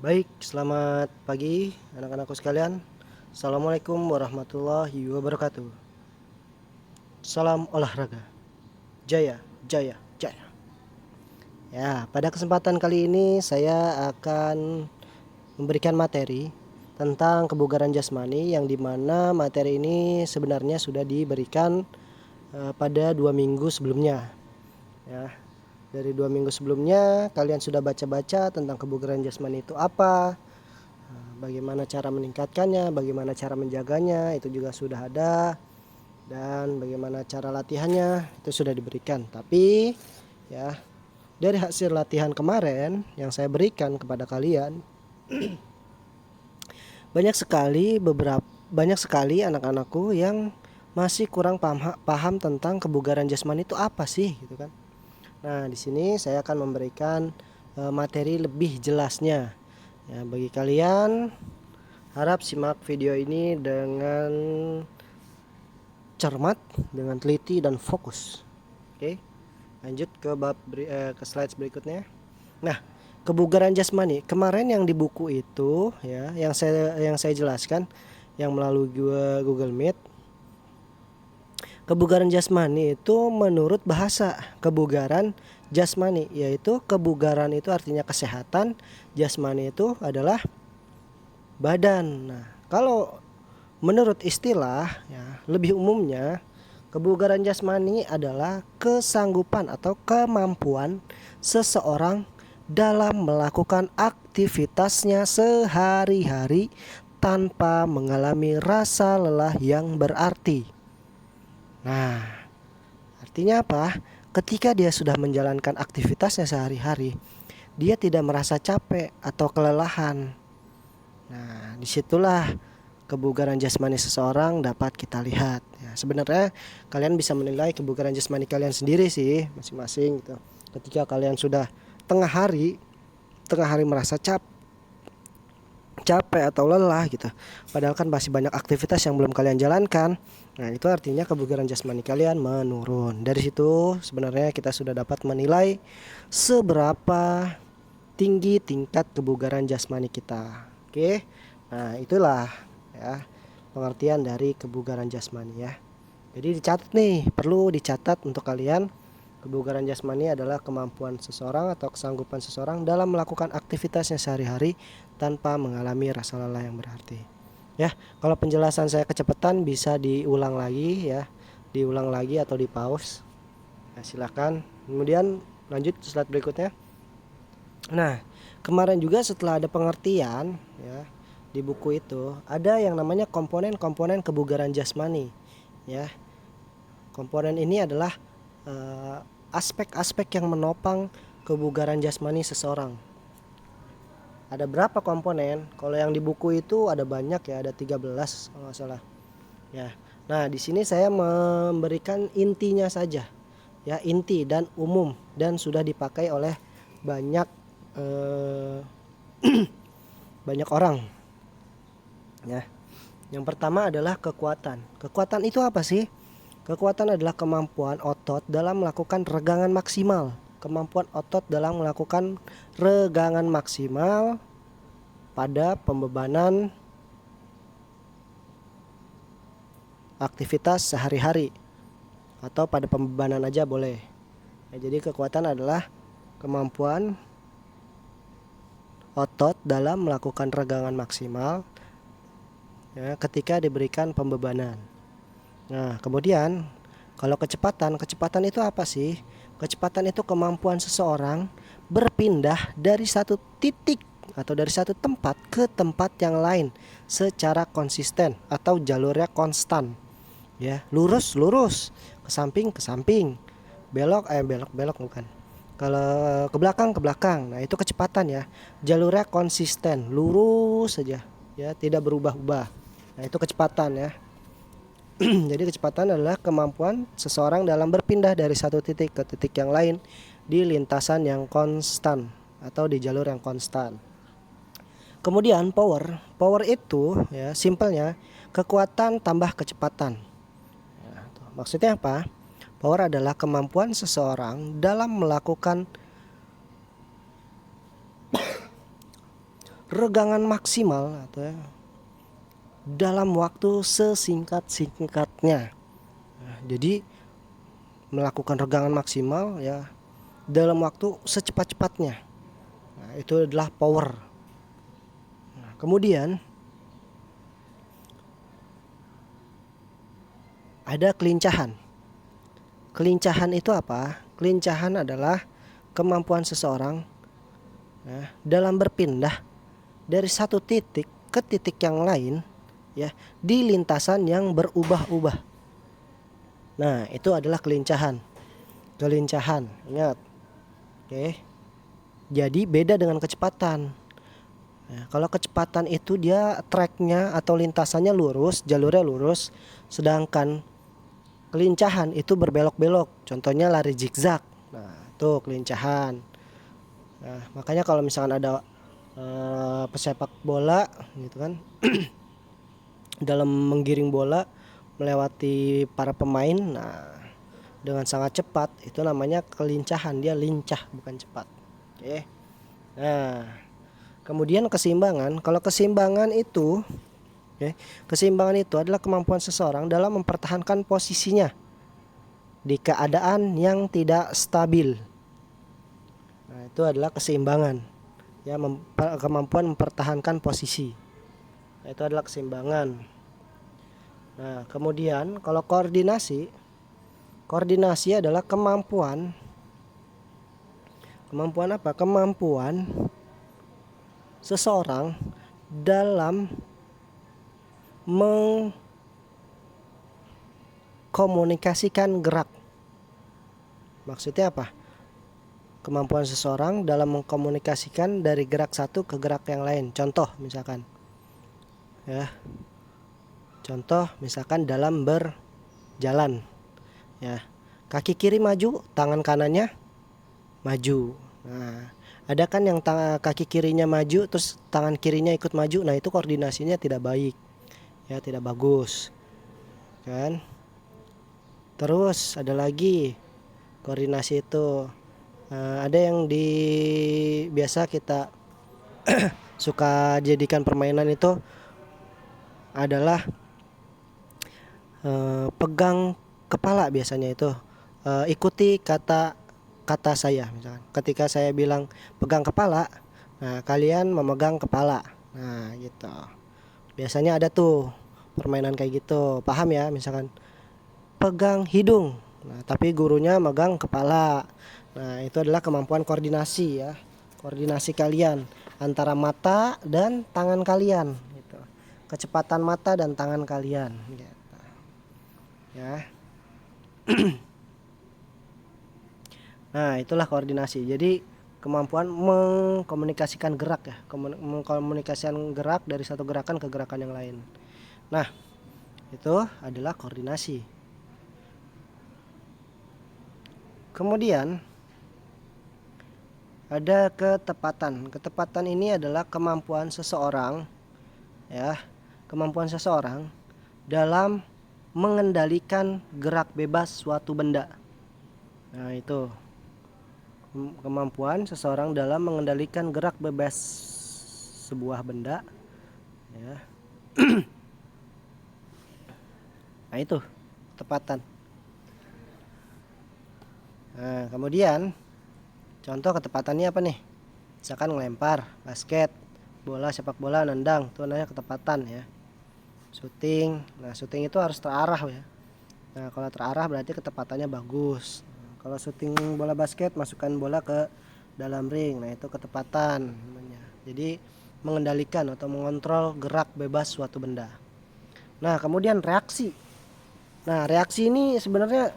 Baik, selamat pagi anak-anakku sekalian. Assalamualaikum warahmatullahi wabarakatuh. Salam olahraga. Jaya, jaya, jaya. Ya, pada kesempatan kali ini saya akan memberikan materi tentang kebugaran jasmani yang dimana materi ini sebenarnya sudah diberikan pada 2 minggu sebelumnya. Ya, dari 2 minggu sebelumnya kalian sudah baca-baca tentang kebugaran jasmani itu apa, bagaimana cara meningkatkannya, bagaimana cara menjaganya, itu juga sudah ada, dan bagaimana cara latihannya itu sudah diberikan. Tapi ya, dari hasil latihan kemarin yang saya berikan kepada kalian, banyak sekali anak-anakku yang masih kurang paham tentang kebugaran jasmani itu apa sih, gitu kan. Nah, di sini saya akan memberikan materi lebih jelasnya. Ya, bagi kalian harap simak video ini dengan cermat, dengan teliti dan fokus. Oke, lanjut ke slide berikutnya. Nah, kebugaran jasmani kemarin yang di buku itu ya, yang saya jelaskan yang melalui Google Meet. Kebugaran jasmani itu menurut bahasa kebugaran jasmani, yaitu kebugaran itu artinya kesehatan, jasmani itu adalah badan. Nah, kalau menurut istilah ya, lebih umumnya kebugaran jasmani adalah kesanggupan atau kemampuan seseorang dalam melakukan aktivitasnya sehari-hari tanpa mengalami rasa lelah yang berarti. Nah, artinya apa? Ketika dia sudah menjalankan aktivitasnya sehari-hari, dia tidak merasa capek atau kelelahan. Nah, disitulah kebugaran jasmani seseorang dapat kita lihat. Ya, sebenarnya kalian bisa menilai kebugaran jasmani kalian sendiri sih, masing-masing gitu. Ketika kalian sudah tengah hari merasa capek atau lelah gitu, padahal kan masih banyak aktivitas yang belum kalian jalankan. Nah, itu artinya kebugaran jasmani kalian menurun. Dari situ sebenarnya kita sudah dapat menilai seberapa tinggi tingkat kebugaran jasmani kita. Oke. Nah, itulah ya pengertian dari kebugaran jasmani ya. Jadi dicatat nih, perlu dicatat untuk kalian. Kebugaran jasmani adalah kemampuan seseorang atau kesanggupan seseorang dalam melakukan aktivitasnya sehari-hari tanpa mengalami rasa lelah yang berarti. Ya, kalau penjelasan saya kecepatan bisa diulang lagi ya, diulang lagi atau di pause. Ya, silakan. Kemudian lanjut ke slide berikutnya. Nah, kemarin juga setelah ada pengertian ya di buku itu ada yang namanya komponen-komponen kebugaran jasmani ya. Komponen ini adalah aspek-aspek yang menopang kebugaran jasmani seseorang. Ada berapa komponen? Kalau yang di buku itu ada banyak ya, ada 13 kalau nggak salah. Ya. Nah, di sini saya memberikan intinya saja. Ya, inti dan umum dan sudah dipakai oleh banyak banyak orang. Ya. Yang pertama adalah kekuatan. Kekuatan itu apa sih? Kekuatan adalah kemampuan otot dalam melakukan regangan maksimal. Kemampuan otot dalam melakukan regangan maksimal pada pembebanan aktivitas sehari-hari atau pada pembebanan aja boleh. Ya, jadi kekuatan adalah kemampuan otot dalam melakukan regangan maksimal ya, ketika diberikan pembebanan. Nah, kemudian kalau kecepatan itu apa sih? Kecepatan itu kemampuan seseorang berpindah dari satu titik atau dari satu tempat ke tempat yang lain secara konsisten atau jalurnya konstan. Ya, lurus, ke samping, belok bukan. Kalau ke belakang. Nah, itu kecepatan ya. Jalurnya konsisten, lurus saja, ya, tidak berubah-ubah. Nah, itu kecepatan ya. Jadi kecepatan adalah kemampuan seseorang dalam berpindah dari satu titik ke titik yang lain di lintasan yang konstan atau di jalur yang konstan. Kemudian power itu ya simpelnya kekuatan tambah kecepatan. Ya, maksudnya apa? Power adalah kemampuan seseorang dalam melakukan regangan maksimal atau dalam waktu sesingkat-singkatnya. Nah, jadi melakukan regangan maksimal ya dalam waktu secepat-cepatnya. Nah, itu adalah power. Nah, kemudian ada kelincahan. Kelincahan itu apa? Kelincahan adalah kemampuan seseorang ya, dalam berpindah dari satu titik ke titik yang lain ya di lintasan yang berubah-ubah. Nah, itu adalah kelincahan. Kelincahan, ingat. Oke. Jadi beda dengan kecepatan. Nah, kalau kecepatan itu dia tracknya atau lintasannya lurus, jalurnya lurus, sedangkan kelincahan itu berbelok-belok. Contohnya lari zigzag. Nah, itu kelincahan. Nah, makanya kalau misalkan ada pesepak bola gitu kan dalam menggiring bola melewati para pemain, nah dengan sangat cepat, itu namanya kelincahan. Dia lincah, bukan cepat. Oke. Nah, kemudian keseimbangan. Kalau keseimbangan itu keseimbangan itu adalah kemampuan seseorang dalam mempertahankan posisinya di keadaan yang tidak stabil. Nah, itu adalah keseimbangan. Ya, kemampuan mempertahankan posisi. Nah, itu adalah keseimbangan. Nah, kemudian kalau koordinasi adalah kemampuan apa? Kemampuan seseorang dalam mengkomunikasikan gerak. Maksudnya apa? Kemampuan seseorang dalam mengkomunikasikan dari gerak satu ke gerak yang lain. Contoh misalkan ya. Contoh misalkan dalam berjalan ya. Kaki kiri maju, tangan kanannya maju. Nah, ada kan yang kaki kirinya maju terus tangan kirinya ikut maju. Nah, itu koordinasinya tidak baik. Ya, tidak bagus. Kan? Terus ada lagi koordinasi itu ada yang biasa kita suka jadikan permainan itu adalah pegang kepala. Biasanya itu ikuti kata saya. Misalkan ketika saya bilang pegang kepala, nah kalian memegang kepala. Nah gitu. Biasanya ada tuh permainan kayak gitu. Paham ya? Misalkan pegang hidung, nah tapi gurunya megang kepala. Nah, itu adalah kemampuan koordinasi ya. Koordinasi kalian antara mata dan tangan kalian gitu. Kecepatan mata dan tangan kalian gitu. Ya. Nah, itulah koordinasi. Jadi kemampuan mengkomunikasikan gerak ya. Mengkomunikasikan gerak dari satu gerakan ke gerakan yang lain. Nah, itu adalah koordinasi. Kemudian ada ketepatan. Ketepatan ini adalah kemampuan seseorang ya, kemampuan seseorang dalam mengendalikan gerak bebas suatu benda. Nah, itu kemampuan seseorang dalam mengendalikan gerak bebas sebuah benda ya. Nah, itu ketepatan. Nah, kemudian contoh ketepatannya apa nih? Misalkan ngelempar basket, bola, sepak bola, nendang, itu namanya ketepatan ya. Syuting, nah syuting itu harus terarah ya. Nah, kalau terarah berarti ketepatannya bagus. Kalau syuting bola basket, masukkan bola ke dalam ring, nah itu ketepatan namanya. Jadi mengendalikan atau mengontrol gerak bebas suatu benda. Nah, kemudian reaksi. Nah, reaksi ini sebenarnya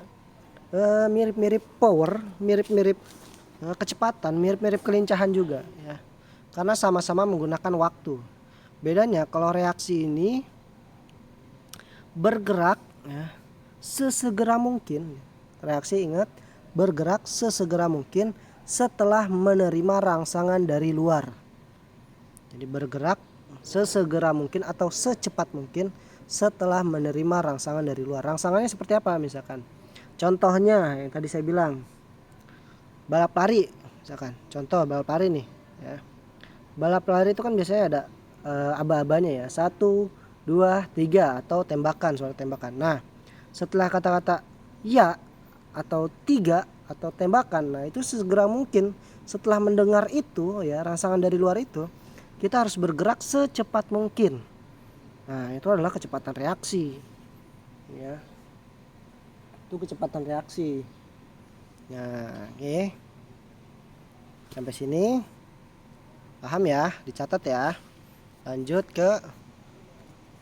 mirip-mirip power, mirip-mirip kecepatan, mirip-mirip kelincahan juga ya. Karena sama-sama menggunakan waktu. Bedanya kalau reaksi ini bergerak ya, sesegera mungkin. Reaksi, ingat, bergerak sesegera mungkin setelah menerima rangsangan dari luar. Jadi bergerak sesegera mungkin atau secepat mungkin setelah menerima rangsangan dari luar. Rangsangannya seperti apa misalkan? Contohnya yang tadi saya bilang balap lari misalkan. Contoh balap lari nih ya. balap lari itu kan biasanya ada aba-abanya ya, 1, 2, 3 atau tembakan, suara tembakan. Nah, setelah kata-kata ya atau 3 atau tembakan, nah itu segera mungkin setelah mendengar itu ya, rangsangan dari luar itu, kita harus bergerak secepat mungkin. Nah, itu adalah kecepatan reaksi ya. Itu kecepatan reaksi. Nah, oke. Sampai sini paham ya, dicatat ya. Lanjut ke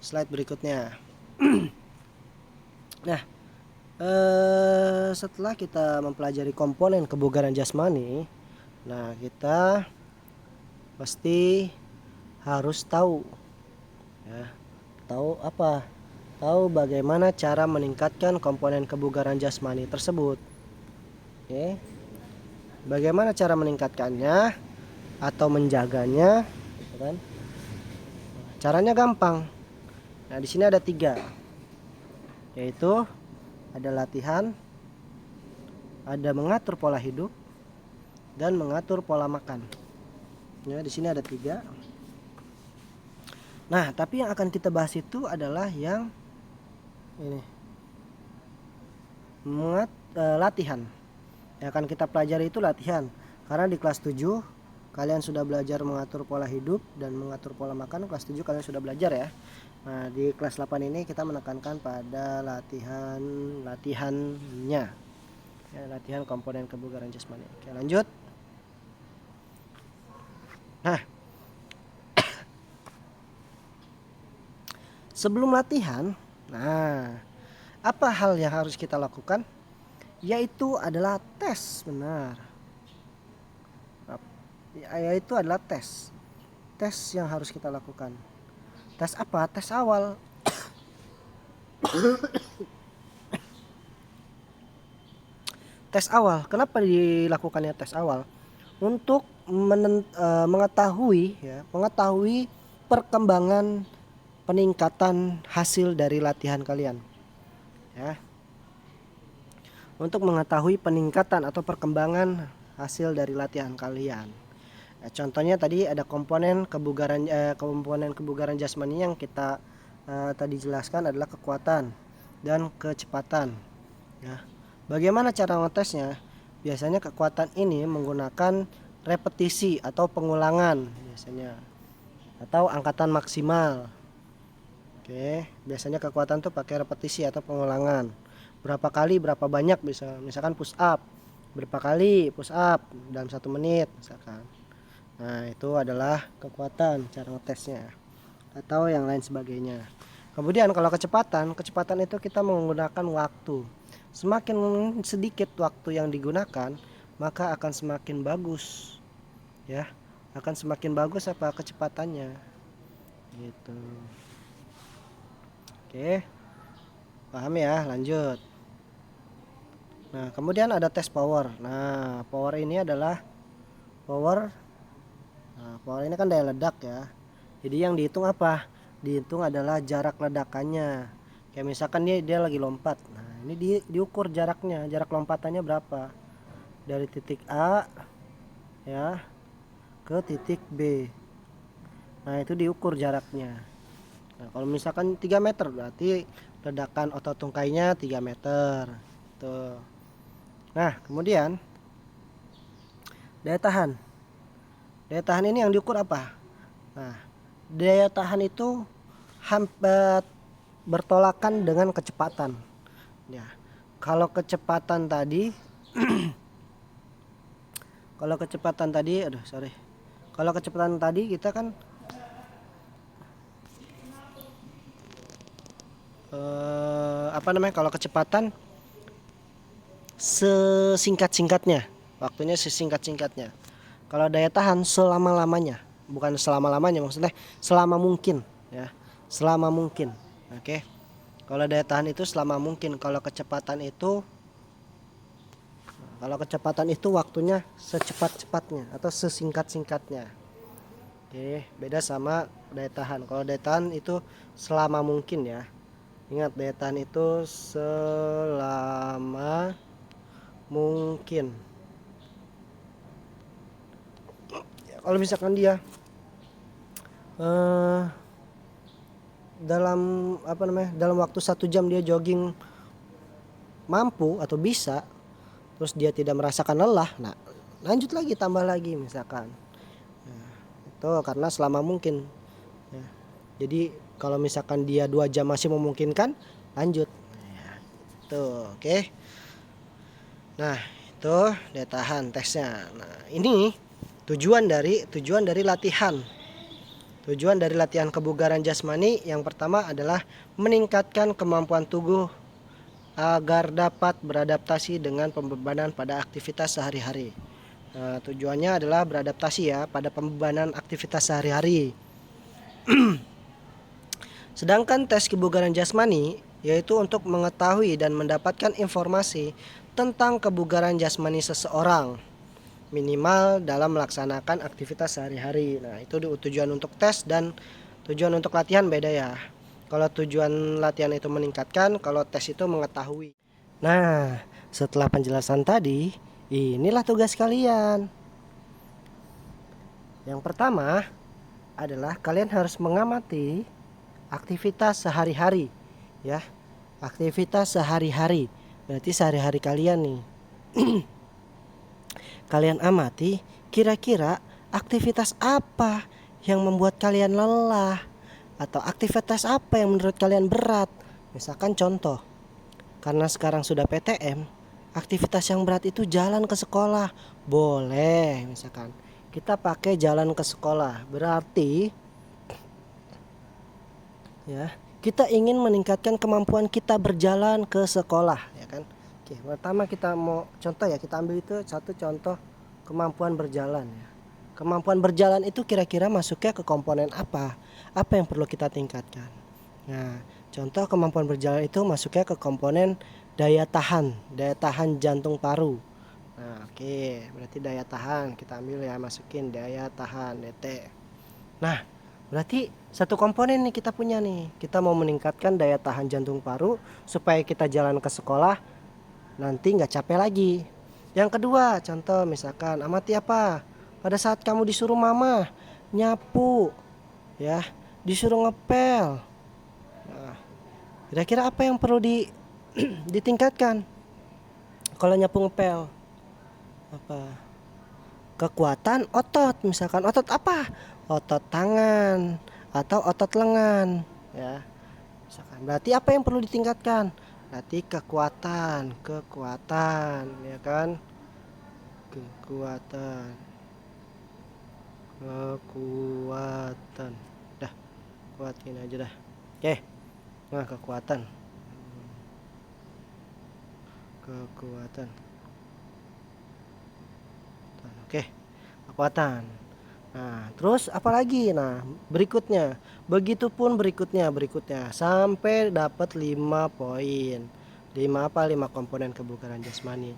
slide berikutnya. Nah, setelah kita mempelajari komponen kebugaran jasmani, nah kita pasti harus tahu ya, tahu apa? Tahu bagaimana cara meningkatkan komponen kebugaran jasmani tersebut. Oke. Bagaimana cara meningkatkannya atau menjaganya, gitu kan? Caranya gampang. Nah, di sini ada 3, yaitu ada latihan, ada mengatur pola hidup, dan mengatur pola makan. Ya, di sini ada 3. Nah, tapi yang akan kita bahas itu adalah yang ini, latihan. Yang akan kita pelajari itu latihan. Karena di kelas 7 kalian sudah belajar mengatur pola hidup dan mengatur pola makan. Kelas 7 kalian sudah belajar ya. Nah, di kelas 8 ini kita menekankan pada latihannya. Ya, latihan komponen kebugaran jasmani. Oke, lanjut. Nah, sebelum latihan, nah, apa hal yang harus kita lakukan? Yaitu adalah tes, benar. Yaitu adalah tes. Tes yang harus kita lakukan. Tes apa? Tes awal. Tes awal. Kenapa dilakukannya tes awal? Untuk mengetahui ya, mengetahui perkembangan peningkatan hasil dari latihan kalian. Ya. Untuk mengetahui peningkatan atau perkembangan hasil dari latihan kalian. Contohnya tadi ada komponen kebugaran jasmani yang kita tadi jelaskan adalah kekuatan dan kecepatan. Ya. Bagaimana cara ngetesnya? Biasanya kekuatan ini menggunakan repetisi atau pengulangan biasanya, atau angkatan maksimal. Oke, biasanya kekuatan tuh pakai repetisi atau pengulangan. Berapa kali, berapa banyak, bisa misalkan push up. Berapa kali push up dalam 1 menit misalkan. Nah, itu adalah kekuatan cara ngetesnya atau yang lain sebagainya. Kemudian kalau kecepatan itu kita menggunakan waktu. Semakin sedikit waktu yang digunakan, maka akan semakin bagus. Ya, akan semakin bagus apa kecepatannya. Gitu. Oke. Paham ya? Lanjut. Nah, kemudian ada tes power. Nah, power ini adalah power. Nah, power ini kan daya ledak ya. Jadi yang dihitung apa? Dihitung adalah jarak ledakannya. Kayak misalkan dia lagi lompat. Nah, ini diukur jaraknya, jarak lompatannya berapa? Dari titik A ya ke titik B. Nah, itu diukur jaraknya. Nah, kalau misalkan 3 meter berarti ledakan otot tungkainya 3 meter. Tuh. Nah, kemudian daya tahan. Daya tahan ini yang diukur apa? Nah, daya tahan itu hampir bertolakan dengan kecepatan. Ya. Kalau kecepatan tadi kalau kecepatan tadi kita kan kalau kecepatan sesingkat-singkatnya, waktunya sesingkat-singkatnya. Kalau daya tahan selama-lamanya, bukan selama-lamanya, maksudnya selama mungkin ya, selama mungkin. Oke. Kalau daya tahan itu selama mungkin, kalau kecepatan itu waktunya secepat-cepatnya atau sesingkat-singkatnya. Oke, beda sama daya tahan. Kalau daya tahan itu selama mungkin ya. Ingat, daya tahan itu selama mungkin. Kalau misalkan dia eh, dalam dalam waktu 1 jam dia jogging mampu atau bisa, terus dia tidak merasakan lelah, nah lanjut lagi, tambah lagi misalkan. Itu karena selama mungkin ya. Jadi kalau misalkan dia 2 jam masih memungkinkan, lanjut. Tuh, oke. Nah, itu daya tahan tesnya. Nah, ini tujuan dari latihan. Tujuan dari latihan kebugaran jasmani yang pertama adalah meningkatkan kemampuan tubuh agar dapat beradaptasi dengan pembebanan pada aktivitas sehari-hari. Nah, tujuannya adalah beradaptasi ya pada pembebanan aktivitas sehari-hari. Sedangkan tes kebugaran jasmani yaitu untuk mengetahui dan mendapatkan informasi tentang kebugaran jasmani seseorang minimal dalam melaksanakan aktivitas sehari-hari. Nah, itu tujuan untuk tes dan tujuan untuk latihan beda ya. Kalau tujuan latihan itu meningkatkan, kalau tes itu mengetahui. Nah, setelah penjelasan tadi, inilah tugas kalian. Yang pertama adalah kalian harus mengamati aktivitas sehari-hari ya. Aktivitas sehari-hari. Berarti sehari-hari kalian nih. Kalian amati kira-kira aktivitas apa yang membuat kalian lelah atau aktivitas apa yang menurut kalian berat. Misalkan contoh, karena sekarang sudah PTM, aktivitas yang berat itu jalan ke sekolah. Boleh, misalkan kita pakai jalan ke sekolah. Berarti ya, kita ingin meningkatkan kemampuan kita berjalan ke sekolah, ya kan? Oke, pertama kita mau contoh ya, kita ambil itu satu contoh kemampuan berjalan ya. Kemampuan berjalan itu kira-kira masuknya ke komponen apa? Apa yang perlu kita tingkatkan? Nah, contoh kemampuan berjalan itu masuknya ke komponen daya tahan jantung paru. Nah, oke, berarti daya tahan kita ambil ya, masukin daya tahan DT. Nah, berarti satu komponen nih kita punya nih. Kita mau meningkatkan daya tahan jantung paru supaya kita jalan ke sekolah nanti nggak capek lagi. Yang kedua, contoh misalkan amati apa? Pada saat kamu disuruh mama nyapu, ya, disuruh ngepel. Nah, kira-kira apa yang perlu ditingkatkan? Kalau nyapu ngepel, apa? Kekuatan otot, misalkan otot apa? Otot tangan atau otot lengan, ya. Misalkan berarti apa yang perlu ditingkatkan? Berarti kekuatan, ya kan? Kekuatan. Dah, kuatin aja dah. Oke. Nah, kekuatan. Oke, kekuatan. Nah, terus apa lagi? Nah, berikutnya. Begitupun berikutnya sampai dapat 5 poin. 5 apa? 5 komponen kebugaran jasmani.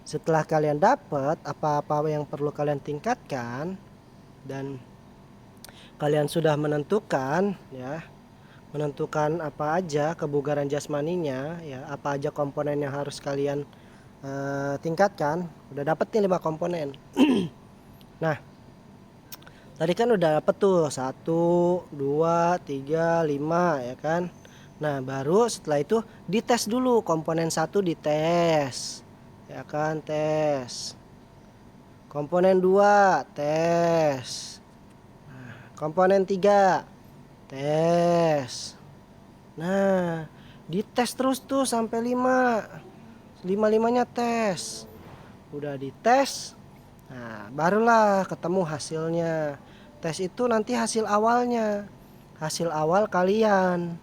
Setelah kalian dapat apa-apa yang perlu kalian tingkatkan dan kalian sudah menentukan ya, menentukan apa aja kebugaran jasmaninya ya, apa aja komponen yang harus kalian tingkatkan. Udah dapet nih 5 komponen. Nah, tadi kan udah dapet tuh 1, 2, 3, 5 ya kan. Nah, baru setelah itu dites dulu komponen 1, dites. Ya kan, tes. Komponen 2 tes. Nah, komponen 3 tes. Nah, dites terus tuh sampai 5. 5-5-nya tes. Udah dites. Nah, barulah ketemu hasilnya. Tes itu nanti hasil awalnya. Hasil awal kalian.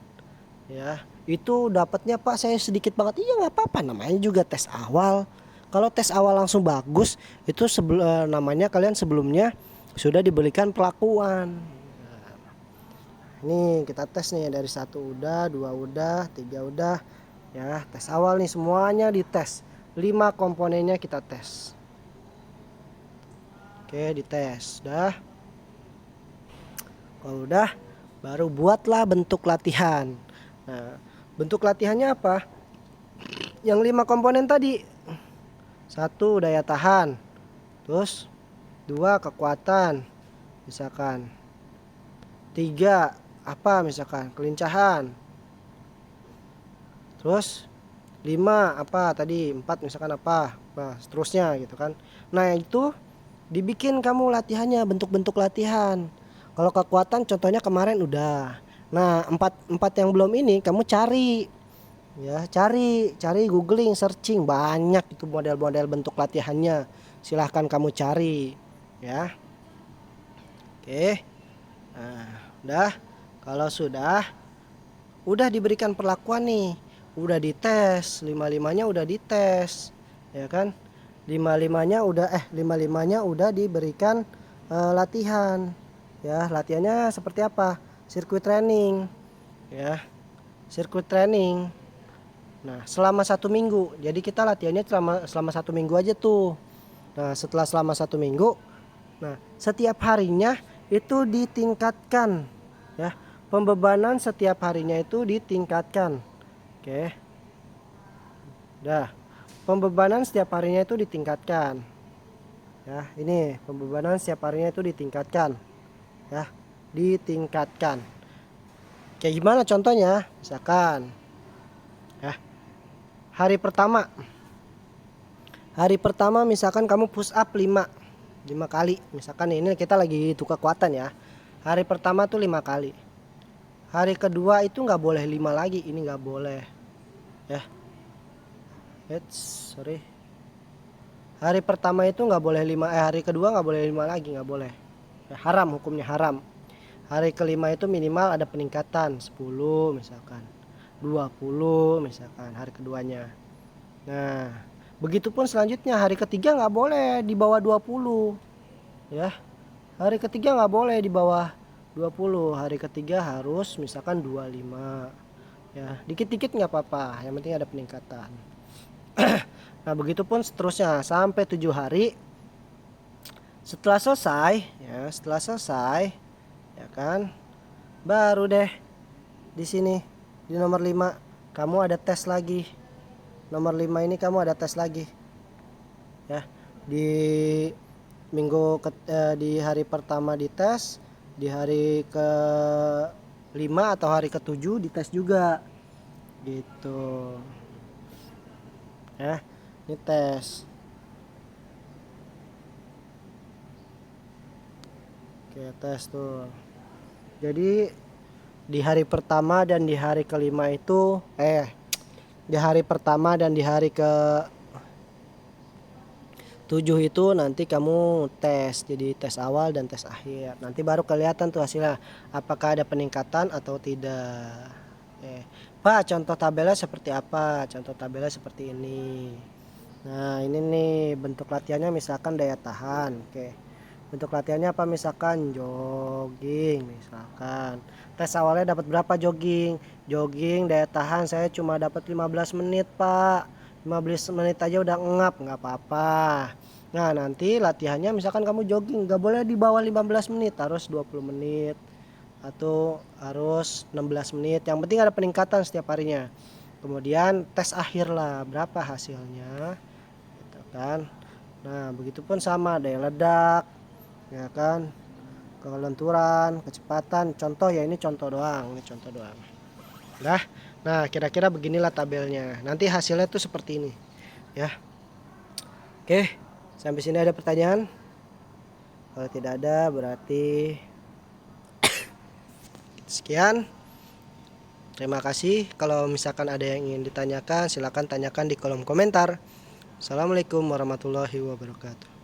Ya, itu dapatnya Pak saya sedikit banget. Iya nggak apa-apa, namanya juga tes awal. Kalau tes awal langsung bagus, itu namanya kalian sebelumnya sudah diberikan perlakuan. Ini kita tes nih dari 1 udah, 2 udah, 3 udah. Ya, tes awal nih semuanya dites. 5 komponennya kita tes. Oke, dites. Udah. Kalau udah, baru buatlah bentuk latihan. Nah, bentuk latihannya apa? Yang 5 komponen tadi. 1 daya tahan. Terus 2 kekuatan. Misalkan 3 apa misalkan kelincahan. Terus 5 apa tadi, 4 misalkan apa. Nah, seterusnya gitu kan. Nah, itu dibikin kamu latihannya, bentuk-bentuk latihan. Kalau kekuatan contohnya kemarin udah. Nah, empat yang belum ini kamu cari. Ya, cari googling, searching, banyak itu model-model bentuk latihannya. Silahkan kamu cari, ya. Oke. Nah, udah. Kalau udah diberikan perlakuan nih, udah dites, lima-limanya udah dites, ya kan? Lima-limanya udah diberikan latihan. Ya, latihannya seperti apa? Sirkuit training, ya. Sirkuit training. Nah, selama 1 minggu. Jadi kita latihannya selama 1 minggu aja tuh. Nah, selama 1 minggu, nah setiap harinya itu ditingkatkan, ya. Pembebanan setiap harinya itu ditingkatkan. Oke. Dah. Pembebanan setiap harinya itu ditingkatkan. Ya, ini pembebanan setiap harinya itu ditingkatkan. Ya, ditingkatkan. Kayak gimana contohnya? Misalkan, ya, hari pertama. Hari pertama misalkan kamu push up 5 kali. Misalkan ini kita lagi hitung kekuatan ya. Hari pertama tuh 5 kali. Hari kedua itu nggak boleh 5 lagi. Ini nggak boleh. Ya. Sorry. Hari pertama itu nggak boleh 5. Hari kedua nggak boleh 5 lagi, nggak boleh. Ya, haram, hukumnya haram. Hari kelima itu minimal ada peningkatan 10 misalkan. 20 misalkan hari keduanya. Nah, begitupun selanjutnya hari ketiga nggak boleh di bawah 20. Ya. Hari ketiga nggak boleh di bawah 20. Hari ketiga harus misalkan 25. Ya, dikit-dikit nggak apa-apa, yang penting ada peningkatan. Nah, begitupun seterusnya sampai 7 hari. Setelah selesai, ya kan? Baru deh di sini di nomor 5 kamu ada tes lagi. Nomor 5 ini kamu ada tes lagi. Ya, di di hari pertama dites, di hari ke-5 atau hari ke-7 dites juga. Gitu. Ya, ini tes. Oke, tes tuh. Jadi di hari pertama dan di hari kelima itu di hari pertama dan di hari ke-7 itu nanti kamu tes. Jadi tes awal dan tes akhir. Nanti baru kelihatan tuh hasilnya apakah ada peningkatan atau tidak. Pak, contoh tabelnya seperti apa? Contoh tabelnya seperti ini. Nah, ini nih bentuk latihannya misalkan daya tahan. Oke. Bentuk latihannya apa, misalkan jogging misalkan. Tes awalnya dapat berapa jogging? Jogging daya tahan saya cuma dapat 15 menit, Pak. 15 menit aja udah ngap, nggak apa-apa. Nah, nanti latihannya misalkan kamu jogging nggak boleh di bawah 15 menit, harus 20 menit atau harus 16 menit. Yang penting ada peningkatan setiap harinya. Kemudian tes akhir lah, berapa hasilnya, gitu kan. Nah, begitupun sama daya ledak, ya kan, kelenturan, kecepatan. Contoh ya, ini contoh doang, nah kira-kira beginilah tabelnya. Nanti hasilnya tuh seperti ini, ya. Oke, sampai sini ada pertanyaan? Kalau tidak ada berarti sekian. Terima kasih. Kalau misalkan ada yang ingin ditanyakan, silakan tanyakan di kolom komentar. Assalamualaikum warahmatullahi wabarakatuh.